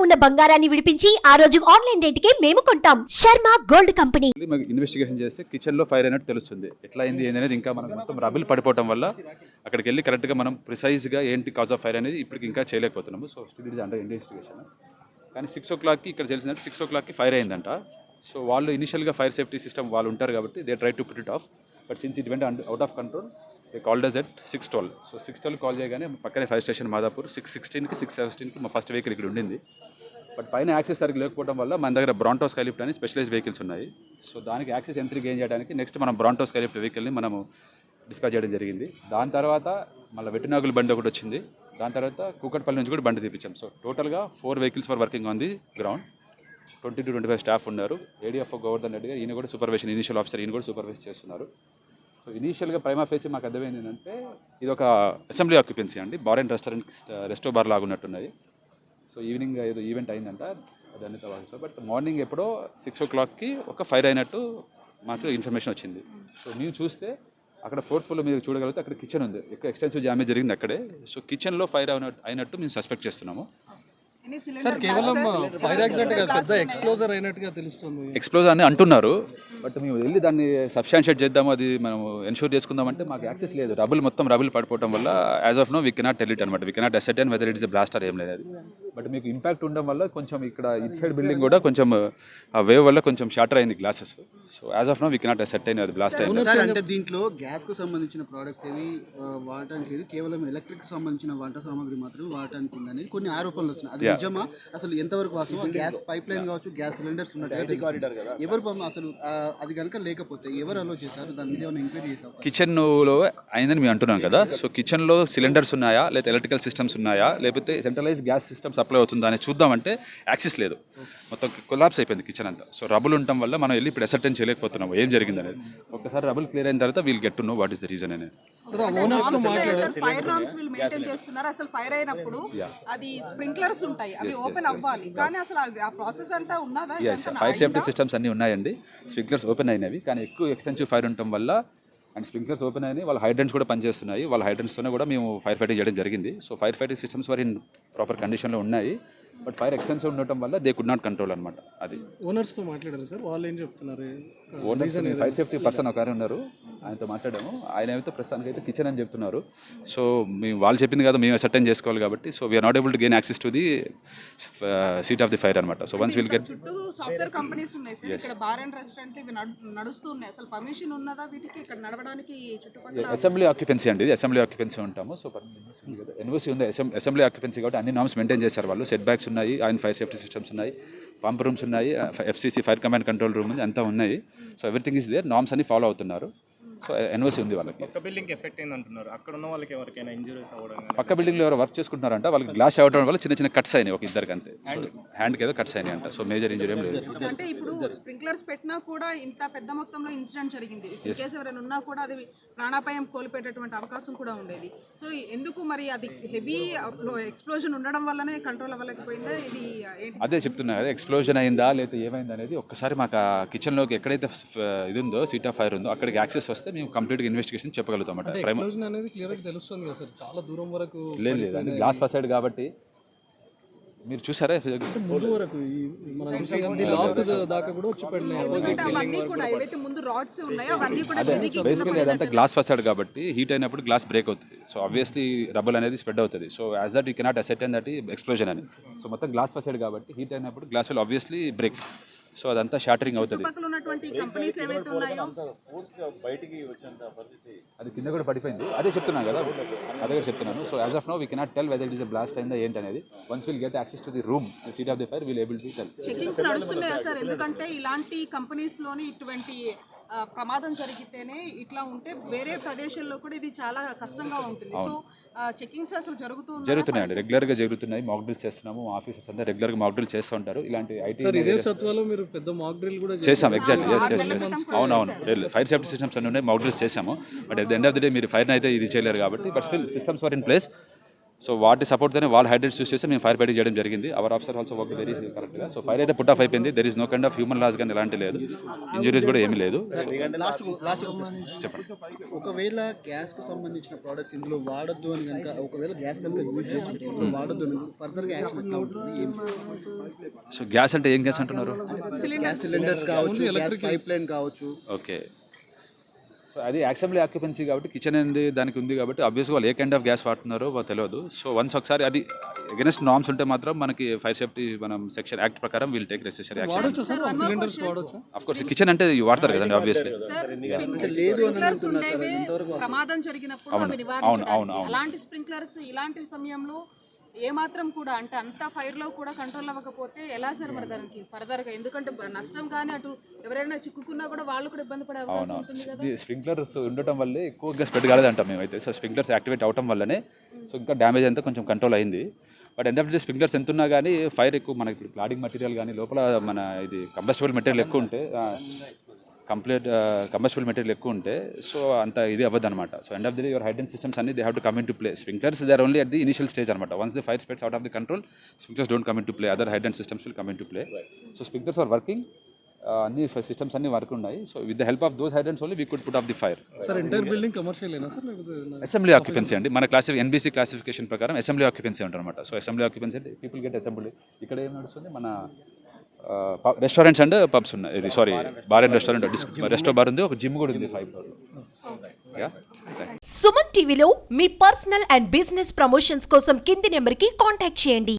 ఉన్న బంగారాన్ని విడిపించి ఆ రోజు ఆన్లైన్ రేటుకే మేము కొంటాం. Sharma gold company. ఇన్వెస్టిగేషన్ చేస్తే కిచెన్ లో ఫైర్ అయినట్టు తెలుస్తుంది. ఎట్లా అయింది అనేది ఇంకా మనం మొత్తం రబుల్ పడిపోవడం వల్ల అక్కడికి వెళ్ళి కరెక్ట్ గా మనం ప్రిసైజ్ గా ఏంటి కాజ్ ఆఫ్ ఫైర్ అనేది ఇప్పటికి ఇంకా చేయలేకపోతున్నాము. So still it is under investigation. కానీ 6 o'clock ఇక్కడ తెలిసినట్టు 6 o'clock ఫైర్ అయిందంట. సో వాళ్ళు ఇనిషియల్గా ఫైర్ సేఫ్టీ సిస్టమ్ వాళ్ళు ఉంటారు కాబట్టి they try to put it off. But since it went out of control they called us at 6:12. So 6:12 call చేయగానే పక్కనే ఫైర్ స్టేషన్ మాదాపూర్ 6:16కి 6:17కి మా ఫస్ట్ వెహికల్ ఇక్కడ ఉండింది. బట్ పైన యాక్సెస్ సరిగ్గా లేకపోవడం వల్ల మన దగ్గర బ్రాంటో స్కైలిఫ్ట్ అని స్పెషలైజ్ వెహికల్స్ ఉన్నాయి. సో దానికి యాక్సెస్ ఎంట్రీ గెయిన్ చేయడానికి నెక్స్ట్ మనం బ్రాంటో స్కైలిఫ్ట్ వెహికల్ని మనము డిస్పాచ్ చేయడం జరిగింది. దాని తర్వాత మళ్ళీ వెటినాగుల బండి ఒకటి వచ్చింది. దాని తర్వాత కూకట్పల్లి నుంచి కూడా బండి తీపించాం. సో టోటల్గా 4 vehicles were working on the ground. 20 to 25 staff ఉన్నారు. ఏడీఎఫ్ఓ గవర్నర్ రెడ్డిగా ఈయన కూడా సూపర్వైజన్ ఇనిషియల్ ఆఫీసర్ ఈయన కూడా సూపర్వైజ్ చేస్తున్నారు. సో ఇనీషియల్గా ప్రైమా ఫేసి మాకు అర్థమైంది ఏంటంటే ఇది ఒక అసెంబ్లీ ఆక్యుపెన్సీ అండి. బార్ అండ్ రెస్టో బార్ లాగా ఉన్నట్టున్నది. సో ఈవినింగ్ ఏదో ఈవెంట్ అయిందంట దాన్ని తర్వాత. బట్ మార్నింగ్ ఎప్పుడో 6 o'clockకి ఒక ఫైర్ అయినట్టు మాకు ఇన్ఫర్మేషన్ వచ్చింది. సో మేము చూస్తే అక్కడ 4th floor మీరు చూడగలిగితే అక్కడ కిచెన్ ఉంది. ఎక్కువ ఎక్స్టెన్సివ్ డ్యామేజ్ జరిగింది అక్కడే. సో కిచెన్లో ఫైర్ అయినట్టు మేము సస్పెక్ట్ చేస్తున్నాము. సార్ కేవలం ఫైర్ యాక్సిడెంట్ కాదు, పెద్ద ఎక్స్ప్లోజర్ అయినట్టుగా తెలుస్తుంది. ఎక్స్ప్లోజర్ అని అంటున్నారు. బట్ మేము వెళ్ళి దాన్ని సబ్స్టాన్షియేట్ చేద్దాము, అది మనం ఎన్షూర్ చేసుకుందామంటే మాకు యాక్సెస్ లేదు. రబుల్ పడిపోవడం వల్ల as of now we cannot tell it అనమాట. We cannot ascertain whether it is blaster ఏం లేదు అది. బట్ మీకు ఇంపాక్ట్ ఉండడం వల్ల కొంచెం ఇక్కడ ఇట్ సైడ్ బిల్డింగ్ కూడా కొంచెం ఆ వేవ్ వల్ల కొంచెం షాటర్ అయింది glasses. So as of now we cannot ascertain అది బ్లాస్ట్ అయింది. అంటే దీంట్లో గ్యాస్కు సంబంధించిన ప్రోడక్ట్స్ ఏవి వాడటానికి లేదు, కేవలం ఎలక్ట్రిక్ సంబంధించిన వంట సామాగ్రి మాత్రమే వాడటానికి ఉందని కొన్ని ఆరోపణలు వస్తున్నాయి. అది నిజమా? అసలు ఎంతవరకు వాస్తవం? గ్యాస్ పైప్ లైన్ కావచ్చు, గ్యాస్ సిలిండర్స్ ఉన్నట్టుగా ఎవరు అసలు అది కనుక లేకపోతే ఎవరు అలో చేశారు? దాని మీద ఏమైనా ఎంక్వైరీ చేశారు? కిచెన్లో అయిందని మేము అంటున్నాం కదా. సో కిచెన్లో సిలిండర్స్ ఉన్నాయా, లేకపోతే ఎలక్ట్రికల్ సిస్టమ్స్ ఉన్నాయా, లేకపోతే సెంట్రలైజ్ గ్యాస్ సిస్టమ్ సప్లై అవుతుందా అని చూద్దామంటే యాక్సెస్ లేదు. మొత్తం కొలాప్స్ అయిపోయింది కిచెన్ అంతా. సో రబుల్ ఉండటం వల్ల మనం వెళ్ళి ఇప్పుడు అసర్టైన్ చేయలేకపోతున్నాము ఏం జరిగింది అనేది. ఒకసారి రబుల్ క్లియర్ అయిన తర్వాత we'll get to know what is the reason అనేది. ఫైర్ అయినప్పుడు అది స్ప్రింక్లర్స్ ఉంటాయి, అవి ఓపెన్ అవ్వాలి, కానీ అసలు ఆ ప్రాసెస్ అంతా ఉన్నదా? ఫైర్ సేఫ్టీ సిస్టమ్స్ అన్నీ ఉన్నాయండి. స్ప్రింక్లర్స్ ఓపెన్ అయినవి, కానీ ఎక్కువ ఎక్స్టెన్సివ్ ఫైర్ ఉండటం వల్ల అండ్ స్ప్రింక్లర్స్ ఓపెన్ అయినాయి. వాళ్ళ హైడ్రెంట్స్ కూడా పనిచేస్తున్నాయి. వాళ్ళ హైడ్రెంట్స్తోనే కూడా మేము ఫైర్ ఫైటింగ్ చేయడం జరిగింది. So fire fighting systems were in proper కండిషన్లో ఉన్నాయి. బట్ ఫైర్ ఎక్స్టెన్సివ్ ఉండటం వల్ల దే కుడ్ నాట్ కంట్రోల్ అనమాట. అది ఓనర్స్తో మాట్లాడారు సార్, వాళ్ళు ఏం చెప్తున్నారు? ఓనర్స్ ఫైర్ సేఫ్టీ పర్సన్ ఒక ఉన్నారు, ఆయనతో మాట్లాడాము. ఆయన అయితే ప్రస్తుతానికి అయితే కిచెన్ అని చెప్తున్నారు. సో మేము వాళ్ళు చెప్పింది కదా మేము అసర్టైన్ చేసుకోవాలి కాబట్టి. So we're not able to gain access to the seat of the fire అనమాట. సో వన్స్ విల్ గెట్ చుట్టూ సాఫ్ట్వేర్ కంపెనీస్ ఉన్నాయి సార్, ఇక్కడ బార్ అండ్ రెస్టారెంట్ ఇవి నడుస్తూ ఉన్నాయి. అసలు పర్మిషన్ ఉన్నదా వీటికి ఇక్కడ నడవడానికి? చుట్టుపక్కల అసెంబ్లీ ఆక్యుపెన్సీ అండి, ఇది అసెంబ్లీ ఆక్యుపెన్సీ ఉంటాము. సో ఎన్ఓసీ ఉంది, అసెంబ్లీ ఆక్యుపెన్సీ కాబట్టి అన్ని నామ్స్ మెయింటైన్ చేశారు వాళ్ళు. సెట్ బ్యాక్స్ ఉన్నాయి, ఆయన ఫైర్ సేఫ్టీ సిస్టమ్స్ ఉన్నాయి, పంప్ రూమ్స్ ఉన్నాయి, FCC fire command control room ఉంది, అంతా ఉన్నాయి. So everything is there, norms అన్ని ఫాలో అవుతున్నారు. సో ఎన్ఓసీ ఉంది వాళ్ళకి. పక్క బిల్డింగ్ ఎఫెక్ట్ అయింది అంటున్నారు. అక్కడ ఉన్న వాళ్ళకి ఎవరికైనా ఇంజరీస్ అవ్వడం? పక్క బిల్డింగ్లో ఎవరు వర్క్ చేసుకుంటున్నారంట, వాళ్ళకి గ్లాస్ అవ్వడం వల్ల చిన్న చిన్న కట్స్ అయినాయి ఒక ఇద్దరికి అంతే. హ్యాండ్కి ఏదో కట్స్ అయినాయి అంట. సో మేజర్ ఇంజరీ ఏం లేదు. అంటే ఇప్పుడు స్ప్రింక్లర్స్ పెట్టినా కూడా ఇంత పెద్ద మొత్తంలో ఇన్సిడెంట్ జరిగింది. కేసు ఎవరైనా ఉన్నా కూడా అది ప్రాణాపాయం కోల్పోయేటటువంటి అవకాశం కూడా ఉండేది. సో ఎందుకు మరి అది హెవీ ఎక్స్ప్లోజన్ ఉండడం వల్లనే కంట్రోల్ అవ్వలేకపోయిందా? ఇది అదే చెప్తున్నా కదా, ఎక్స్ప్లోజన్ అయిందా లేదా ఏమైంది అనేది ఒక్కసారి మాకు ఆ కిచెన్లోకి ఎక్కడైతే ఇది ఉందో సీట్ ఆఫ్ ఫైర్ ఉందో అక్కడికి యాక్సెస్ వస్తే మేము కంప్లీట్గా ఇన్వెస్టిగేషన్ చెప్పగలుగుతాం అంటే. అనేది క్లియర్గా తెలుస్తుంది కదా సార్, చాలా దూరం వరకు లేదు అంటే గ్లాస్ ఫసైడ్ కాబట్టి మీరు చూసారా ముందు వరకు దాకా కూడా వచ్చి బేసికలీ అదంతా గ్లాస్ ఫసైడ్ కాబట్టి హీట్ అయినప్పుడు గ్లాస్ బ్రేక్ అవుతుంది. సో ఆబ్వియస్లీ రబుల్ అనేది స్ప్రెడ్ అవుతుంది. So as that you cannot ascertain that explosion అని. సో మొత్తం గ్లాస్ ఫసైడ్ కాబట్టి హీట్ అయినప్పుడు glass will obviously break. So అదంతా షాటరింగ్ అవుతుంది. అది కింద కూడా పడిపోయింది. అదే చెప్తున్నాను కదా, అదే కూడా చెప్తున్నాను. So as of now we cannot tell whether it is a blast అయిందా ఏంటి అనేది. Once will get access to the room seat of the fire will able to tell. Checkings నడుస్తున్నాయా సార్? ఎందుకంటే ఇలాంటి కంపెనీస్ లోని ఇటువంటి ప్రమాదం జరిగితేనే ఇట్లా ఉంటే వేరే ప్రదేశాల్లో కూడా ఇది చాలా కష్టంగా ఉంటుంది. సో చెకింగ్స్ అసలు జరుగుతున్నాయండి, రెగ్యులర్గా జరుగుతున్నాయి. మాక్ డ్రిల్స్ చేస్తున్నాము, ఆఫీసర్స్ అంతా రెగ్యులర్గా మాక్ డ్రిల్ చేస్తూ ఉంటారు. ఇలాంటి ఐటీ మీరు పెద్ద మాక్ డ్రిల్ కూడా చేసాం. ఎగ్జాక్ట్లీ ఎస్ అవునవును, ఫైర్ సేఫ్టీ సిస్టమ్స్ అన్నీ ఉన్నాయి, మాక్ డ్రిల్స్ చేసాము. But at the end of the day మీరు ఫైర్ అయితే ఇది చేయలేరు కాబట్టి. But still systems are in place. So వాటి సపోర్ట్తోనే వాళ్ళ హైడ్రెంట్స్ యూస్ చేసి మేము ఫైర్ ఫైటింగ్ చేయడం జరిగింది. Our officer also work very కరెక్ట్గా. సో ఫైర్ అయితే పుట్ ఆఫ్ అయిపోయింది. There is no kind of human loss కానీ ఎలాంటి లేదు, ఇంజురీస్ కూడా ఏమీ లేదు. లాస్ట్ ఒకవేళ గ్యాస్ కు సంబంధించిన ప్రోడక్ట్స్ ఇందులో వాడొద్దు అని కనుక, ఒకవేళ గ్యాస్ కనుక యూజ్ చేస్తుంటే ఇందులో వాడొద్దు అని ఫర్దర్ గా యాక్షన్ ఎట్లా ఉంటుంది? సో గ్యాస్ అంటే ఏం గ్యాస్ అంటున్నారు? గ్యాస్ సిలిండర్స్ కావచ్చు, గ్యాస్ పైప్ లైన్ కావచ్చు. ఓకే, సో అది అసెంబ్లీ ఆక్యుపెన్సీ కాబట్టి కిచెన్ అనేది దానికి ఉంది కాబట్టి ఆబ్వియస్గా వాళ్ళు ఏ కైండ్ ఆఫ్ గ్యాస్ వాడుతున్నారో వాళ్ళు తెలియదు. సో వన్స్ ఒకసారి అది అగెన్స్ట్ నార్మ్స్ ఉంటే మాత్రం మనకి ఫైర్ సేఫ్టీ మనం సెక్షన్ యాక్ట్ ప్రకారం వీల్ టేక్ నెసెసరీ యాక్షన్. వాడొచ్చా సార్ సిలిండర్స్ వాడొచ్చా? ఆఫ్ కోర్స్ కిచెన్ అంటే వాడతారు కదండి ఆబ్వియస్లీ. లేదు అని స్ప్రింక్లర్స్ అంటున్నారు సార్, ఉండేవి, ఎంతవరకు ప్రమాదం జరిగినప్పుడు అవును, అవి అవును, నివారించడానికి అవును. అలాంటి స్ప్రింక్లర్స్ ఇలాంటి సమయంలో ఏమాత్రం కూడా అంటే అంత ఫైర్ లో కూడా కంట్రోల్ అవ్వకపోతే ఎలా సార్ మరి దానికి ఫర్దర్ గా? ఎందుకంటే నష్టం కానీ అటు ఎవరైనా చిక్కుకున్నా కూడా వాళ్ళు కూడా ఇబ్బంది పడే అవకాశం ఉంటుంది కదా. అవును, స్ప్రింక్లర్స్ ఉండటం వల్లే ఎక్కువగా స్ప్రెడ్ కాలేదంటాం మేమైతే. సో స్ప్రింక్లర్స్ యాక్టివేట్ అవడం వల్లనే సో ఇంకా డ్యామేజ్ అంతా కొంచెం కంట్రోల్ అయింది. But end of day sprinklers ఎంత ఉన్నా కానీ ఫైర్ ఎక్కువ మనకి ఇప్పుడు క్లాడింగ్ మెటీరియల్ కానీ లోపల మన ఇది కంబస్టబుల్ మెటీరియల్ ఎక్కువ ఉంటే కంబస్టబుల్ మెటీరియల్ ఎక్కువ ఉంటే సో అంత ఇది అవ్వదు అనమాట. So end of the day your hydrant systems అన్ని they have to come in to play. Sprinklers they are only at the initial stage అనమాట. Once the fire spreads out of the control, sprinklers don't come in to play, other hydrant systems will come in to play. So sprinklers are working, అన్ని systems అన్ని work ఉన్నాయి. So with the help of those hydrants only we could put off the fire. Sir entire building commercial ఏనా sir లేకపోతే assembly occupancy అండి మన NBC classification ప్రకారం assembly occupancy ఉంటారనమాట. So assembly occupancy అంటే పీపుల్ గెట్ అసెంబ్లీ. ఇక్కడ ఏం నడుస్తుంది, మన రెస్టారెంట్స్ అండ్ పబ్స్ ఉన్నాయి. ఇది sorry bar and resto bar ఉంది, ఒక జిమ్ కూడా ఉంది 5 floor. సుమన్ టీవీలో మీ పర్సనల్ అండ్ బిజినెస్ ప్రమోషన్స్ కోసం కింది నెంబర్కి కాంటాక్ట్ చేయండి.